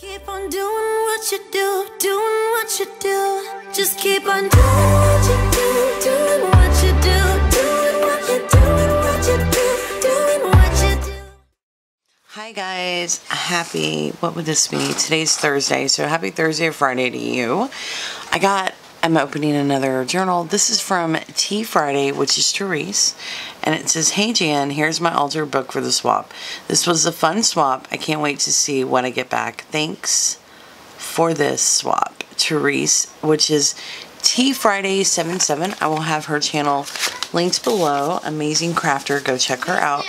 Keep on doing what you do, doing what you do. Just keep on doing what you do, doing what you do, doing what you do, what you do, doing what you do. Hi guys, what would this be? Today's Thursday, so happy Thursday or Friday to you. I'm opening another journal. This is from TFriday, which is Therese, and it says, "Hey Jan, here's my altar book for the swap. This was a fun swap. I can't wait to see what I get back. Thanks for this swap." Therese, which is TFriday77. I will have her channel linked below. Amazing crafter. Go check her out.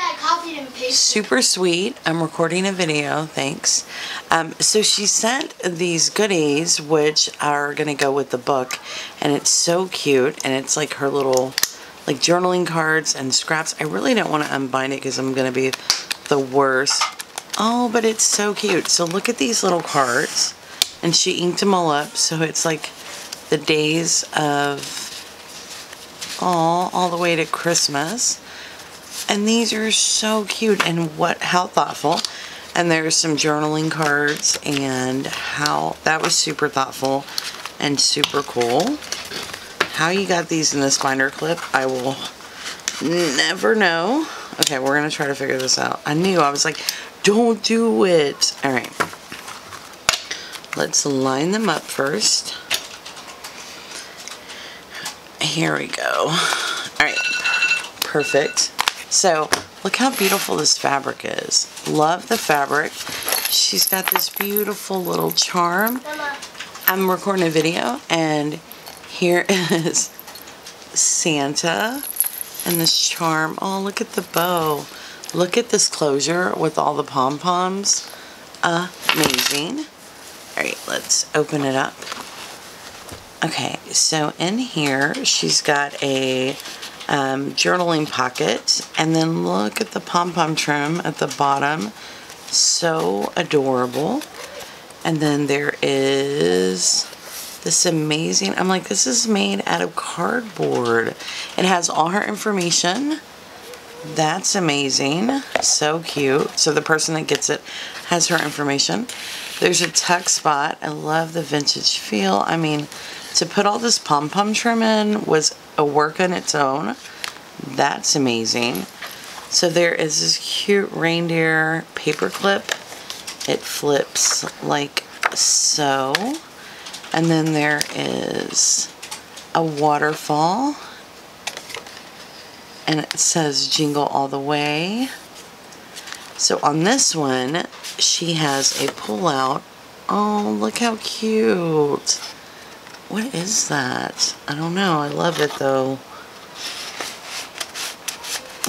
Super sweet. I'm recording a video. Thanks. So she sent these goodies, which are going to go with the book, and it's so cute, and it's like her little like journaling cards and scraps. I really don't want to unbind it because I'm going to be the worst. Oh, but it's so cute. So look at these little cards, and she inked them all up, so it's like the days of all the way to Christmas. And these are so cute, and how thoughtful. And there's some journaling cards, and that was super thoughtful and super cool. How you got these in this binder clip, I will never know. Okay, we're gonna try to figure this out. I was like, don't do it. All right, let's line them up first. Here we go. All right, perfect. So look how beautiful this fabric is. Love the fabric. She's got this beautiful little charm. Mama. I'm recording a video, and here is Santa and this charm. Oh, look at the bow. Look at this closure with all the pom-poms. Amazing. All right, let's open it up. Okay, so in here she's got a journaling pocket, and then look at the pom-pom trim at the bottom. So adorable. And then there is this amazing, I'm like, this is made out of cardboard. It has all her information. That's amazing. So cute. So the person that gets it has her information. There's a tuck spot. I love the vintage feel. I mean, to put all this pom-pom trim in was a work on its own. That's amazing. So there is this cute reindeer paper clip. It flips like so. And then there is a waterfall. And it says "Jingle All the Way." So on this one, she has a pull-out. Oh, look how cute. What is that? I don't know. I love it though.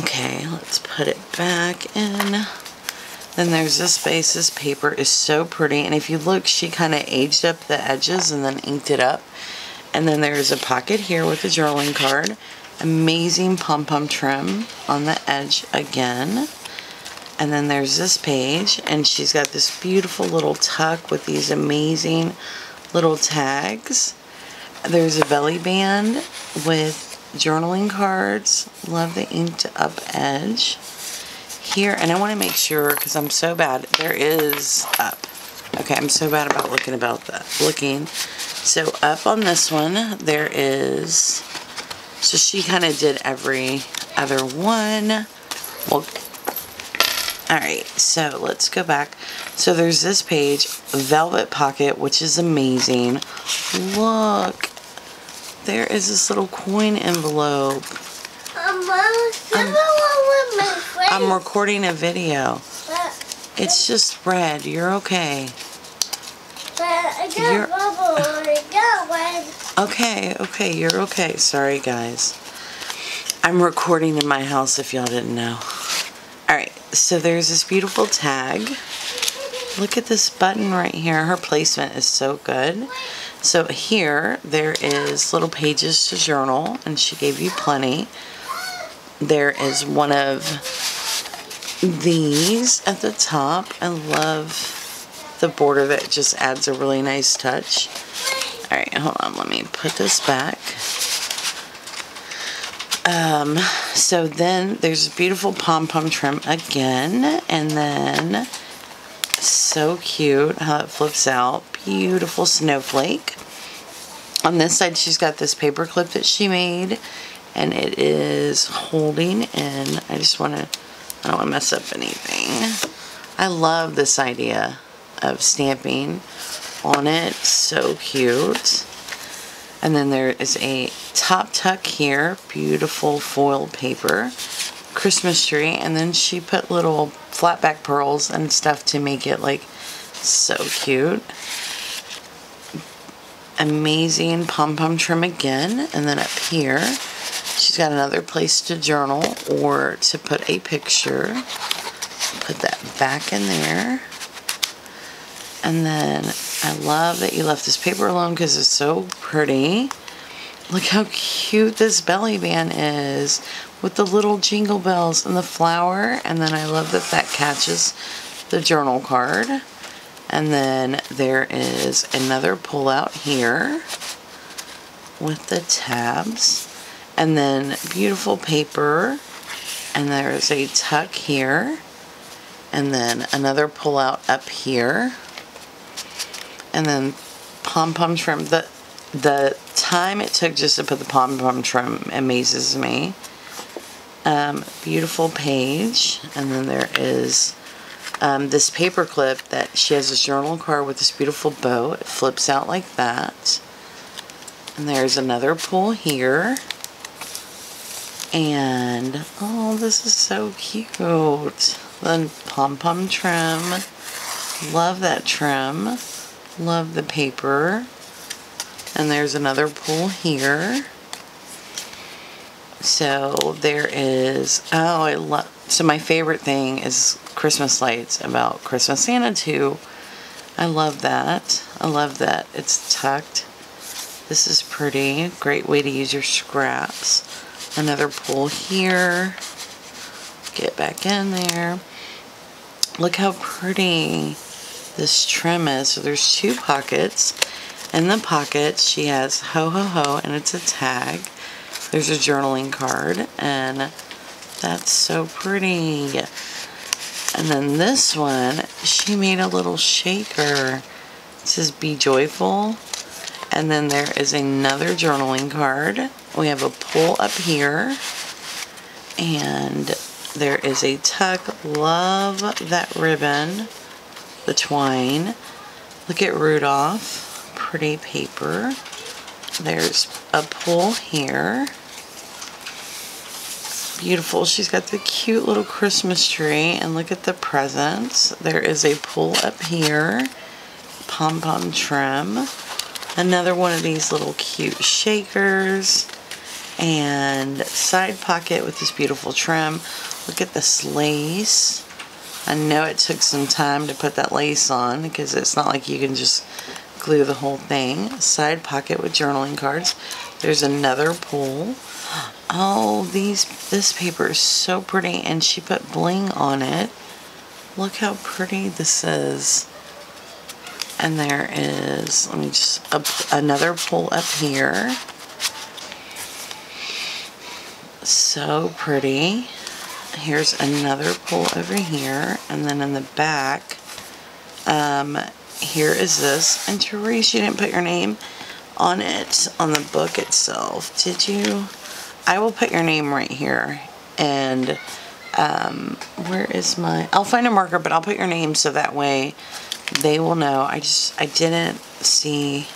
Okay, let's put it back in. Then there's this space. This paper is so pretty. And if you look, she kind of aged up the edges and then inked it up. And then there's a pocket here with a journaling card. Amazing pom-pom trim on the edge again. And then there's this page. And she's got this beautiful little tuck with these amazing little tags. There's a belly band with journaling cards. Love the inked up edge. Here, and I want to make sure, because I'm so bad, there is up. Okay, I'm so bad about looking. So up on this one, there is, so she kind of did every other one. Well, alright, so let's go back. So there's this page, velvet pocket, which is amazing. Look. There is this little coin envelope. I'm recording a video. It's just red. You're okay. Okay, you're okay. Sorry, guys. I'm recording in my house if y'all didn't know. Alright, so there's this beautiful tag. Look at this button right here. Her placement is so good. So here, there is little pages to journal, and she gave you plenty. There is one of these at the top. I love the border. That just adds a really nice touch. Alright, hold on. Let me put this back. So then there's beautiful pom-pom trim again, and then so cute how it flips out. Beautiful snowflake. On this side, she's got this paper clip that she made, and it is holding in. I don't want to mess up anything. I love this idea of stamping on it. So cute. And then there is a top tuck here. Beautiful foil paper. Christmas tree. And then she put little flat back pearls and stuff to make it like so cute. Amazing pom-pom trim again. And then up here, she's got another place to journal or to put a picture. Put that back in there. And then I love that you left this paper alone because it's so pretty. Look how cute this belly band is with the little jingle bells and the flower. And then I love that that catches the journal card. And then there is another pull out here with the tabs. And then beautiful paper. And there is a tuck here. And then another pull out up here. And then pom-pom trim. The time it took just to put the pom-pom trim amazes me. Beautiful page. And then there is this paper clip that she has this journal card with this beautiful bow. It flips out like that. And there's another pull here. And, oh, this is so cute. Then pom-pom trim. Love that trim. Love the paper. And there's another pull here. So there is, oh, so my favorite thing is Christmas lights about Christmas Santa too. I love that. I love that it's tucked. This is pretty. Great way to use your scraps. Another pull here. Get back in there. Look how pretty this trim is. So there's two pockets. In the pockets, she has ho ho ho, and it's a tag. There's a journaling card, and that's so pretty. And then this one, she made a little shaker. It says be joyful. And then there is another journaling card. We have a pull up here. And there is a tuck. Love that ribbon. The twine. Look at Rudolph. Pretty paper. There's a pull here. Beautiful. She's got the cute little Christmas tree. And look at the presents. There is a pull up here. Pom-pom trim. Another one of these little cute shakers. And side pocket with this beautiful trim. Look at this lace. I know it took some time to put that lace on because it's not like you can just glue the whole thing. Side pocket with journaling cards. There's another pull. Oh, this paper is so pretty, and she put bling on it. Look how pretty this is. And there is, let me just, another pull up here. So pretty. Here's another pull over here. And then in the back, here is this. And Therese, you didn't put your name on it, on the book itself, did you? I will put your name right here. And where is my, I'll find a marker, but I'll put your name so that way they will know. I didn't see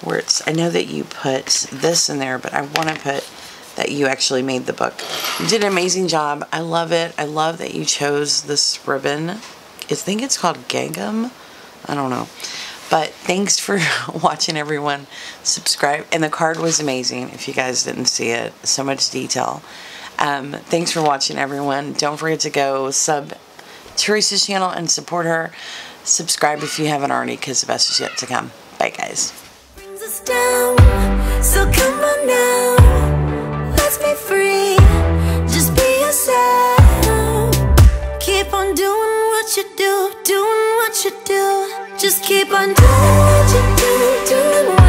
where it's, I know that you put this in there, but I want to put that you actually made the book. You did an amazing job. I love it. I love that you chose this ribbon. I think it's called Gagum. I don't know. But thanks for watching, everyone. Subscribe. And the card was amazing if you guys didn't see it. So much detail. Thanks for watching, everyone. Don't forget to go sub Therese's channel and support her. Subscribe if you haven't already, because the best is yet to come. Bye, guys. Brings us down, so come on now, let's be free, just be yourself. Keep on doing what you do, doing what you do. Just keep on doing what you do, doing what you do.